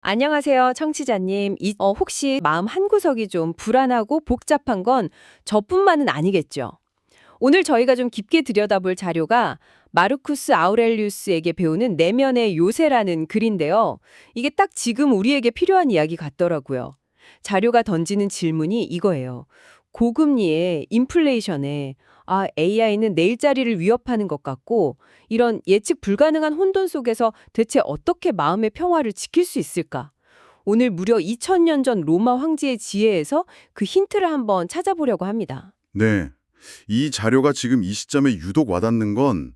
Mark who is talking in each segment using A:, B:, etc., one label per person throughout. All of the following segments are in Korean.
A: 안녕하세요, 청취자님. 혹시 마음 한구석이 좀 불안하고 복잡한 건 저뿐만은 아니겠죠? 오늘 저희가 좀 깊게 들여다볼 자료가 마르쿠스 아우렐리우스에게 배우는 내면의 요새라는 글인데요. 이게 딱 지금 우리에게 필요한 이야기 같더라고요. 자료가 던지는 질문이 이거예요. 고금리에 인플레이션에 AI는 내 일자리를 위협하는 것 같고 이런 예측 불가능한 혼돈 속에서 대체 어떻게 마음의 평화를 지킬 수 있을까? 오늘 무려 2000년 전 로마 황제의 지혜에서 그 힌트를 한번 찾아보려고 합니다.
B: 네. 이 자료가 지금 이 시점에 유독 와닿는 건,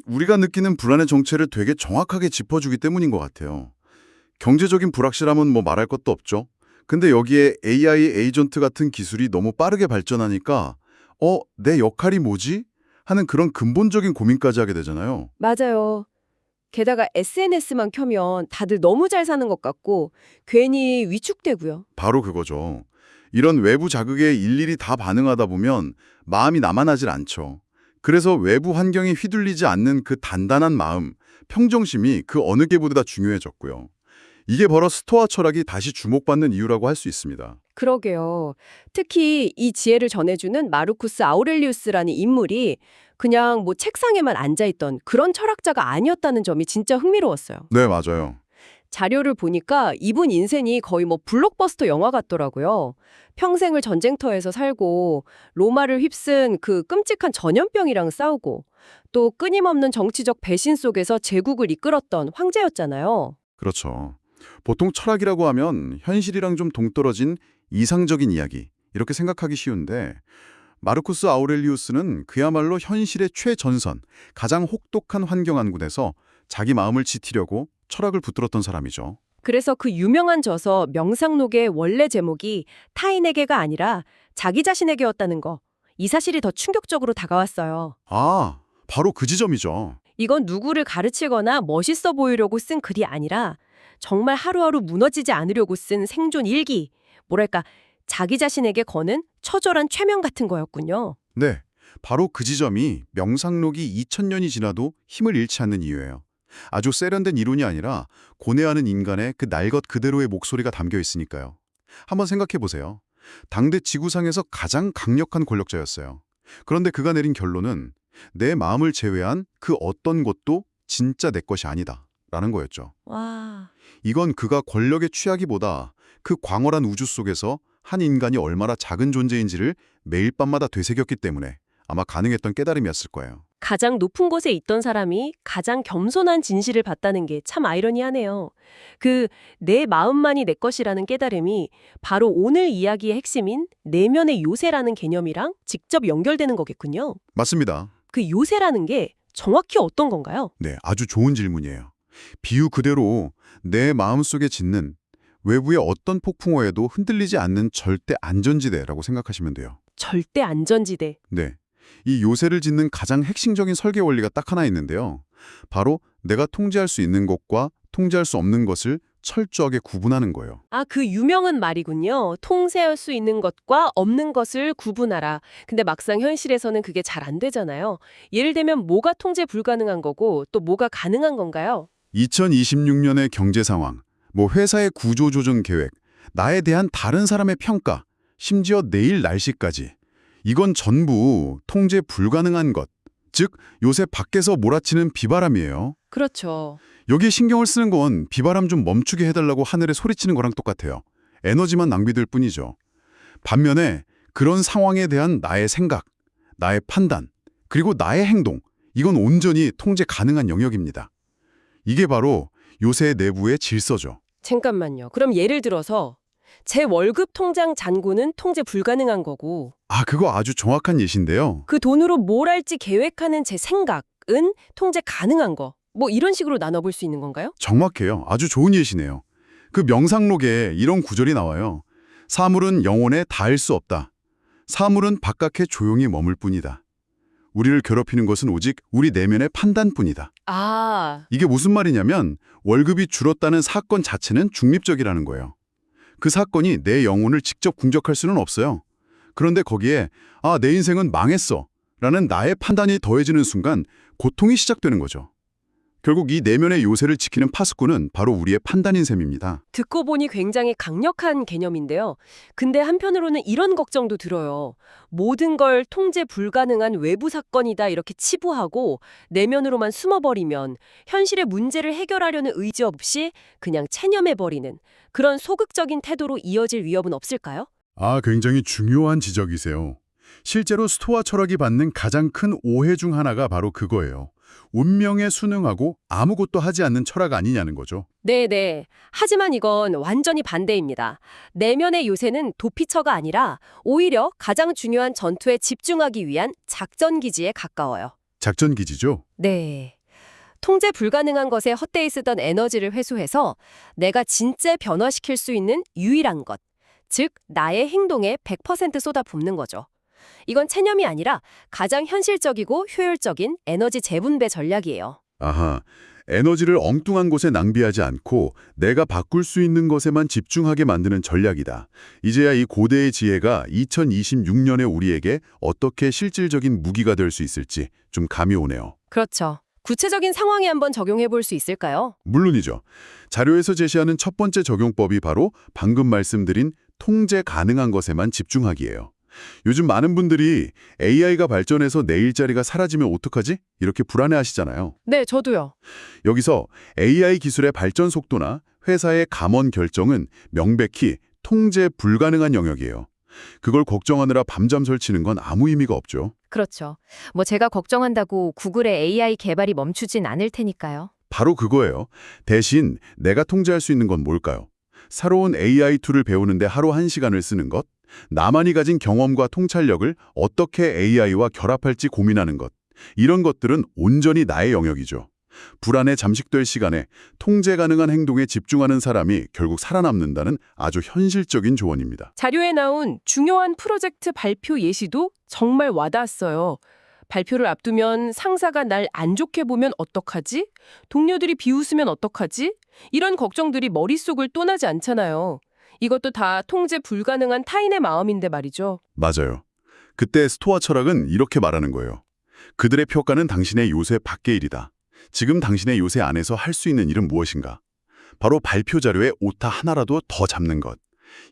B: 우리가 느끼는 불안의 정체를 되게 정확하게 짚어주기 때문인 것 같아요. 경제적인 불확실함은 뭐 말할 것도 없죠. 근데 여기에 AI 에이전트 같은 기술이 너무 빠르게 발전하니까, 내 역할이 뭐지? 하는 그런 근본적인 고민까지 하게 되잖아요.
A: 맞아요. 게다가 SNS만 켜면 다들 너무 잘 사는 것 같고 괜히 위축되고요.
B: 바로 그거죠. 이런 외부 자극에 일일이 다 반응하다 보면 마음이 남아나질 않죠. 그래서 외부 환경에 휘둘리지 않는 그 단단한 마음, 평정심이 그 어느 게보다 중요해졌고요. 이게 바로 스토아 철학이 다시 주목받는 이유라고 할 수 있습니다.
A: 그러게요. 특히 이 지혜를 전해주는 마르쿠스 아우렐리우스라는 인물이 그냥 뭐 책상에만 앉아있던 그런 철학자가 아니었다는 점이 진짜 흥미로웠어요.
B: 네, 맞아요.
A: 자료를 보니까 이분 인생이 거의 뭐 블록버스터 영화 같더라고요. 평생을 전쟁터에서 살고 로마를 휩쓴 그 끔찍한 전염병이랑 싸우고 또 끊임없는 정치적 배신 속에서 제국을 이끌었던 황제였잖아요.
B: 그렇죠. 보통 철학이라고 하면 현실이랑 좀 동떨어진 이상적인 이야기, 이렇게 생각하기 쉬운데 마르쿠스 아우렐리우스는 그야말로 현실의 최전선, 가장 혹독한 환경 안군에서 자기 마음을 지키려고 철학을 붙들었던 사람이죠.
A: 그래서 그 유명한 저서 명상록의 원래 제목이 타인에게가 아니라 자기 자신에게였다는 거. 이 사실이 더 충격적으로 다가왔어요.
B: 아, 바로 그 지점이죠.
A: 이건 누구를 가르치거나 멋있어 보이려고 쓴 글이 아니라 정말 하루하루 무너지지 않으려고 쓴 생존 일기. 뭐랄까, 자기 자신에게 거는 처절한 최면 같은 거였군요.
B: 네, 바로 그 지점이 명상록이 2000년이 지나도 힘을 잃지 않는 이유예요. 아주 세련된 이론이 아니라 고뇌하는 인간의 그 날 것 그대로의 목소리가 담겨 있으니까요. 한번 생각해 보세요. 당대 지구상에서 가장 강력한 권력자였어요. 그런데 그가 내린 결론은 내 마음을 제외한 그 어떤 것도 진짜 내 것이 아니다 라는 거였죠.
A: 와,
B: 이건 그가 권력에 취하기보다 그 광활한 우주 속에서 한 인간이 얼마나 작은 존재인지를 매일 밤마다 되새겼기 때문에 아마 가능했던 깨달음이었을 거예요.
A: 가장 높은 곳에 있던 사람이 가장 겸손한 진실을 봤다는 게 참 아이러니하네요. 그 내 마음만이 내 것이라는 깨달음이 바로 오늘 이야기의 핵심인 내면의 요새라는 개념이랑 직접 연결되는 거겠군요.
B: 맞습니다.
A: 그 요새라는 게 정확히 어떤 건가요?
B: 네, 아주 좋은 질문이에요. 비유 그대로 내 마음속에 짓는 외부의 어떤 폭풍우에도 흔들리지 않는 절대 안전지대라고 생각하시면 돼요.
A: 절대 안전지대.
B: 네, 이 요새를 짓는 가장 핵심적인 설계 원리가 딱 하나 있는데요. 바로 내가 통제할 수 있는 것과 통제할 수 없는 것을 철저하게 구분하는 거예요.
A: 아, 그 유명한 말이군요. 통제할 수 있는 것과 없는 것을 구분하라. 근데 막상 현실에서는 그게 잘 안 되잖아요. 예를 들면 뭐가 통제 불가능한 거고 또 뭐가 가능한 건가요?
B: 2026년의 경제 상황, 뭐 회사의 구조 조정 계획, 나에 대한 다른 사람의 평가, 심지어 내일 날씨까지. 이건 전부 통제 불가능한 것, 즉 요새 밖에서 몰아치는 비바람이에요.
A: 그렇죠.
B: 여기에 신경을 쓰는 건 비바람 좀 멈추게 해달라고 하늘에 소리치는 거랑 똑같아요. 에너지만 낭비될 뿐이죠. 반면에 그런 상황에 대한 나의 생각, 나의 판단, 그리고 나의 행동, 이건 온전히 통제 가능한 영역입니다. 이게 바로 요새 내부의 질서죠.
A: 잠깐만요. 그럼 예를 들어서 제 월급 통장 잔고는 통제 불가능한 거고
B: 아, 그거 아주 정확한 예시인데요.
A: 그 돈으로 뭘 할지 계획하는 제 생각은 통제 가능한 거. 뭐 이런 식으로 나눠볼 수 있는 건가요?
B: 정확해요. 아주 좋은 예시네요. 그 명상록에 이런 구절이 나와요. 사물은 영혼에 닿을 수 없다. 사물은 바깥에 조용히 머물 뿐이다. 우리를 괴롭히는 것은 오직 우리 내면의 판단뿐이다.
A: 아,
B: 이게 무슨 말이냐면 월급이 줄었다는 사건 자체는 중립적이라는 거예요. 그 사건이 내 영혼을 직접 궁적할 수는 없어요. 그런데 거기에 내 인생은 망했어 라는 나의 판단이 더해지는 순간 고통이 시작되는 거죠. 결국 이 내면의 요새를 지키는 파수꾼은 바로 우리의 판단인 셈입니다.
C: 듣고 보니 굉장히 강력한 개념인데요. 근데 한편으로는 이런 걱정도 들어요. 모든 걸 통제 불가능한 외부 사건이다 이렇게 치부하고 내면으로만 숨어버리면 현실의 문제를 해결하려는 의지 없이 그냥 체념해버리는 그런 소극적인 태도로 이어질 위협은 없을까요?
B: 굉장히 중요한 지적이세요. 실제로 스토아 철학이 받는 가장 큰 오해 중 하나가 바로 그거예요. 운명에 순응하고 아무것도 하지 않는 철학 아니냐는 거죠.
C: 네네. 하지만 이건 완전히 반대입니다. 내면의 요새는 도피처가 아니라 오히려 가장 중요한 전투에 집중하기 위한 작전기지에 가까워요.
B: 작전기지죠?
C: 네. 통제 불가능한 것에 헛되이 쓰던 에너지를 회수해서 내가 진짜 변화시킬 수 있는 유일한 것, 즉 나의 행동에 100% 쏟아붓는 거죠. 이건 체념이 아니라 가장 현실적이고 효율적인 에너지 재분배 전략이에요.
B: 아하, 에너지를 엉뚱한 곳에 낭비하지 않고 내가 바꿀 수 있는 것에만 집중하게 만드는 전략이다. 이제야 이 고대의 지혜가 2026년에 우리에게 어떻게 실질적인 무기가 될 수 있을지 좀 감이 오네요.
C: 그렇죠. 구체적인 상황에 한번 적용해 볼 수 있을까요?
B: 물론이죠. 자료에서 제시하는 첫 번째 적용법이 바로 방금 말씀드린 통제 가능한 것에만 집중하기예요. 요즘 많은 분들이 AI가 발전해서 내 일자리가 사라지면 어떡하지? 이렇게 불안해하시잖아요.
C: 네, 저도요.
B: 여기서 AI 기술의 발전 속도나 회사의 감원 결정은 명백히 통제 불가능한 영역이에요. 그걸 걱정하느라 밤잠 설치는 건 아무 의미가 없죠.
C: 그렇죠. 뭐 제가 걱정한다고 구글의 AI 개발이 멈추진 않을 테니까요.
B: 바로 그거예요. 대신 내가 통제할 수 있는 건 뭘까요? 새로운 AI 툴을 배우는데 하루 1시간을 쓰는 것? 나만이 가진 경험과 통찰력을 어떻게 AI와 결합할지 고민하는 것. 이런 것들은 온전히 나의 영역이죠. 불안에 잠식될 시간에 통제 가능한 행동에 집중하는 사람이 결국 살아남는다는 아주 현실적인 조언입니다.
D: 자료에 나온 중요한 프로젝트 발표 예시도 정말 와닿았어요. 발표를 앞두면 상사가 날 안 좋게 보면 어떡하지? 동료들이 비웃으면 어떡하지? 이런 걱정들이 머릿속을 떠나지 않잖아요. 이것도 다 통제 불가능한 타인의 마음인데 말이죠.
B: 맞아요. 그때 스토아 철학은 이렇게 말하는 거예요. 그들의 평가는 당신의 요새 밖의 일이다. 지금 당신의 요새 안에서 할 수 있는 일은 무엇인가? 바로 발표 자료에 오타 하나라도 더 잡는 것.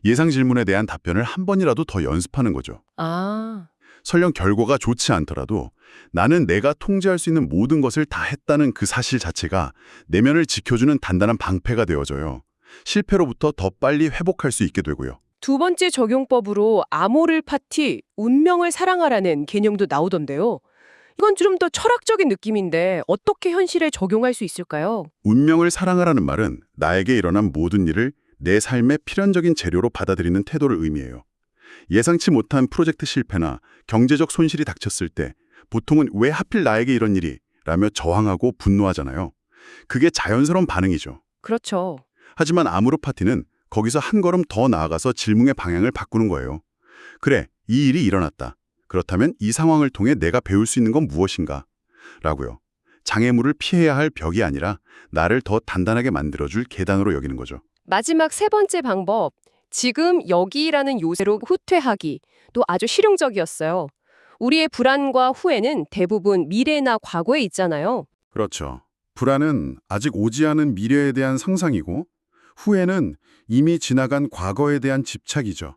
B: 예상 질문에 대한 답변을 한 번이라도 더 연습하는 거죠.
D: 아,
B: 설령 결과가 좋지 않더라도 나는 내가 통제할 수 있는 모든 것을 다 했다는 그 사실 자체가 내면을 지켜주는 단단한 방패가 되어져요. 실패로부터 더 빨리 회복할 수 있게 되고요.
D: 두 번째 적용법으로 아모르 파티, 운명을 사랑하라는 개념도 나오던데요. 이건 좀 더 철학적인 느낌인데 어떻게 현실에 적용할 수 있을까요?
B: 운명을 사랑하라는 말은 나에게 일어난 모든 일을 내 삶의 필연적인 재료로 받아들이는 태도를 의미해요. 예상치 못한 프로젝트 실패나 경제적 손실이 닥쳤을 때 보통은 왜 하필 나에게 이런 일이? 라며 저항하고 분노하잖아요. 그게 자연스러운 반응이죠.
D: 그렇죠.
B: 하지만 아모르 파티는 거기서 한 걸음 더 나아가서 질문의 방향을 바꾸는 거예요. 그래, 이 일이 일어났다. 그렇다면 이 상황을 통해 내가 배울 수 있는 건 무엇인가? 라고요. 장애물을 피해야 할 벽이 아니라 나를 더 단단하게 만들어줄 계단으로 여기는 거죠.
D: 마지막 세 번째 방법, 지금 여기라는 요새로 후퇴하기, 또 아주 실용적이었어요. 우리의 불안과 후회는 대부분 미래나 과거에 있잖아요.
B: 그렇죠. 불안은 아직 오지 않은 미래에 대한 상상이고 후회는 이미 지나간 과거에 대한 집착이죠.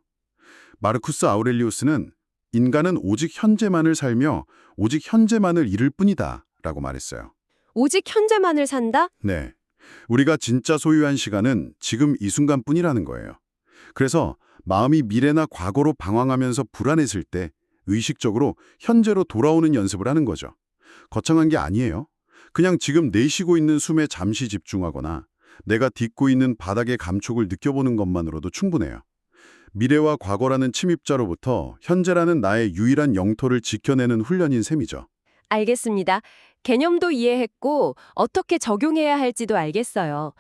B: 마르쿠스 아우렐리우스는 인간은 오직 현재만을 살며 오직 현재만을 이룰 뿐이다 라고 말했어요.
C: 오직 현재만을 산다?
B: 네. 우리가 진짜 소유한 시간은 지금 이 순간뿐이라는 거예요. 그래서 마음이 미래나 과거로 방황하면서 불안했을 때 의식적으로 현재로 돌아오는 연습을 하는 거죠. 거창한 게 아니에요. 그냥 지금 내쉬고 있는 숨에 잠시 집중하거나 내가 딛고 있는 바닥의 감촉을 느껴보는 것만으로도 충분해요. 미래와 과거라는 침입자로부터 현재라는 나의 유일한 영토를 지켜내는 훈련인 셈이죠.
C: 알겠습니다. 개념도 이해했고 어떻게 적용해야 할지도 알겠어요.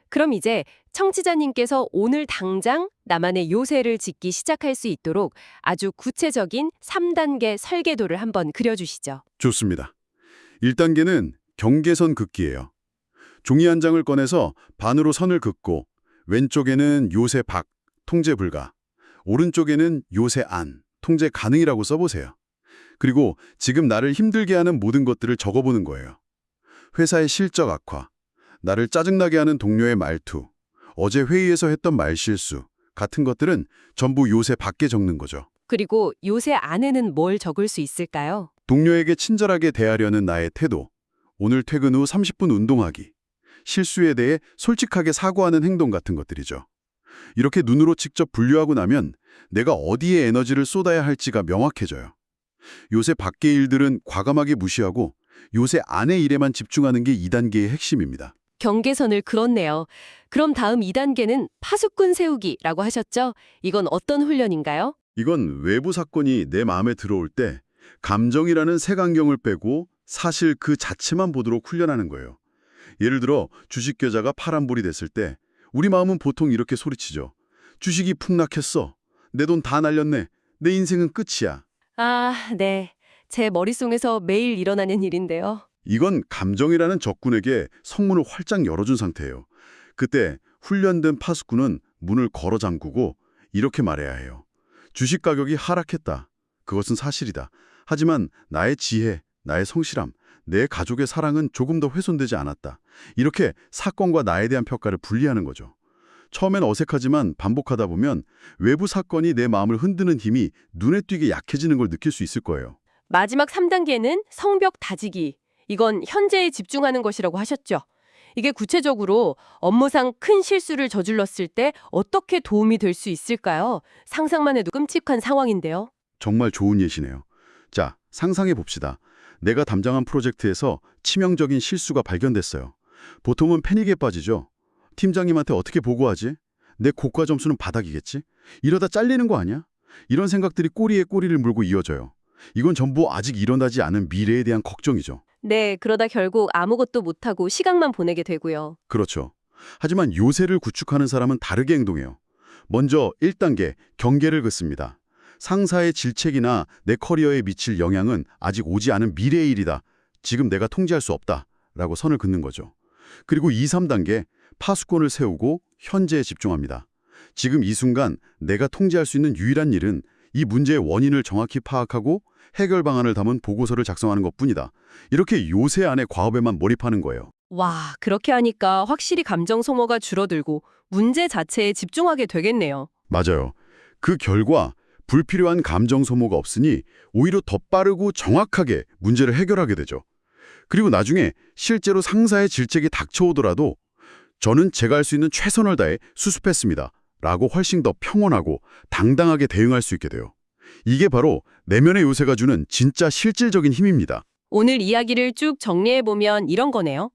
C: 그럼 이제 청취자님께서 오늘 당장 나만의 요새를 짓기 시작할 수 있도록 아주 구체적인 3단계 설계도를 한번 그려주시죠.
B: 좋습니다. 1단계는 경계선 긋기예요. 종이 한 장을 꺼내서 반으로 선을 긋고 왼쪽에는 요새 밖, 통제 불가, 오른쪽에는 요새 안, 통제 가능이라고 써보세요. 그리고 지금 나를 힘들게 하는 모든 것들을 적어보는 거예요. 회사의 실적 악화, 나를 짜증나게 하는 동료의 말투, 어제 회의에서 했던 말실수 같은 것들은 전부 요새 밖에 적는 거죠.
C: 그리고 요새 안에는 뭘 적을 수 있을까요?
B: 동료에게 친절하게 대하려는 나의 태도, 오늘 퇴근 후 30분 운동하기, 실수에 대해 솔직하게 사과하는 행동 같은 것들이죠. 이렇게 눈으로 직접 분류하고 나면 내가 어디에 에너지를 쏟아야 할지가 명확해져요. 요새 밖의 일들은 과감하게 무시하고 요새 안의 일에만 집중하는 게 2단계의 핵심입니다.
C: 경계선을 그었네요. 그럼 다음 2단계는 파수꾼 세우기라고 하셨죠? 이건 어떤 훈련인가요?
B: 이건 외부 사건이 내 마음에 들어올 때 감정이라는 색안경을 빼고 사실 그 자체만 보도록 훈련하는 거예요. 예를 들어 주식 계좌가 파란불이 됐을 때 우리 마음은 보통 이렇게 소리치죠. 주식이 폭락했어. 내 돈 다 날렸네. 내 인생은 끝이야.
C: 아, 네. 제 머릿속에서 매일 일어나는 일인데요.
B: 이건 감정이라는 적군에게 성문을 활짝 열어준 상태예요. 그때 훈련된 파수꾼은 문을 걸어 잠그고 이렇게 말해야 해요. 주식 가격이 하락했다. 그것은 사실이다. 하지만 나의 지혜, 나의 성실함, 내 가족의 사랑은 조금 더 훼손되지 않았다. 이렇게 사건과 나에 대한 평가를 분리하는 거죠. 처음엔 어색하지만 반복하다 보면 외부 사건이 내 마음을 흔드는 힘이 눈에 띄게 약해지는 걸 느낄 수 있을 거예요.
C: 마지막 3단계는 성벽 다지기. 이건 현재에 집중하는 것이라고 하셨죠. 이게 구체적으로 업무상 큰 실수를 저질렀을 때 어떻게 도움이 될 수 있을까요? 상상만 해도 끔찍한 상황인데요.
B: 정말 좋은 예시네요. 자, 상상해 봅시다. 내가 담당한 프로젝트에서 치명적인 실수가 발견됐어요. 보통은 패닉에 빠지죠. 팀장님한테 어떻게 보고하지? 내 고과 점수는 바닥이겠지? 이러다 잘리는 거 아니야? 이런 생각들이 꼬리에 꼬리를 물고 이어져요. 이건 전부 아직 일어나지 않은 미래에 대한 걱정이죠.
C: 네, 그러다 결국 아무것도 못하고 시간만 보내게 되고요.
B: 그렇죠. 하지만 요새를 구축하는 사람은 다르게 행동해요. 먼저 1단계 경계를 긋습니다. 상사의 질책이나 내 커리어에 미칠 영향은 아직 오지 않은 미래의 일이다. 지금 내가 통제할 수 없다. 라고 선을 긋는 거죠. 그리고 2, 3단계 파수꾼을 세우고 현재에 집중합니다. 지금 이 순간 내가 통제할 수 있는 유일한 일은 이 문제의 원인을 정확히 파악하고 해결 방안을 담은 보고서를 작성하는 것뿐이다. 이렇게 요새 안의 과업에만 몰입하는 거예요.
C: 와, 그렇게 하니까 확실히 감정 소모가 줄어들고 문제 자체에 집중하게 되겠네요.
B: 맞아요. 그 결과 불필요한 감정 소모가 없으니 오히려 더 빠르고 정확하게 문제를 해결하게 되죠. 그리고 나중에 실제로 상사의 질책이 닥쳐오더라도 저는 제가 할 수 있는 최선을 다해 수습했습니다. 라고 훨씬 더 평온하고 당당하게 대응할 수 있게 돼요. 이게 바로 내면의 요새가 주는 진짜 실질적인 힘입니다.
C: 오늘 이야기를 쭉 정리해보면 이런 거네요.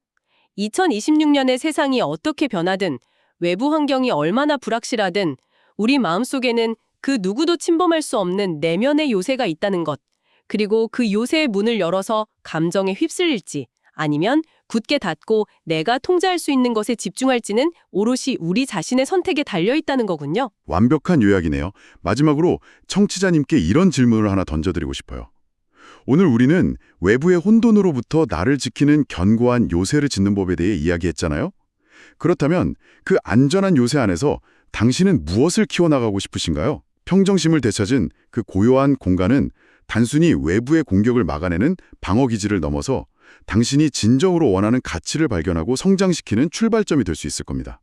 C: 2026년의 세상이 어떻게 변하든 외부 환경이 얼마나 불확실하든 우리 마음속에는 그 누구도 침범할 수 없는 내면의 요새가 있다는 것. 그리고 그 요새의 문을 열어서 감정에 휩쓸릴지 아니면 굳게 닫고 내가 통제할 수 있는 것에 집중할지는 오롯이 우리 자신의 선택에 달려있다는 거군요.
B: 완벽한 요약이네요. 마지막으로 청취자님께 이런 질문을 하나 던져드리고 싶어요. 오늘 우리는 외부의 혼돈으로부터 나를 지키는 견고한 요새를 짓는 법에 대해 이야기했잖아요. 그렇다면 그 안전한 요새 안에서 당신은 무엇을 키워나가고 싶으신가요? 평정심을 되찾은 그 고요한 공간은 단순히 외부의 공격을 막아내는 방어기지를 넘어서 당신이 진정으로 원하는 가치를 발견하고 성장시키는 출발점이 될 수 있을 겁니다.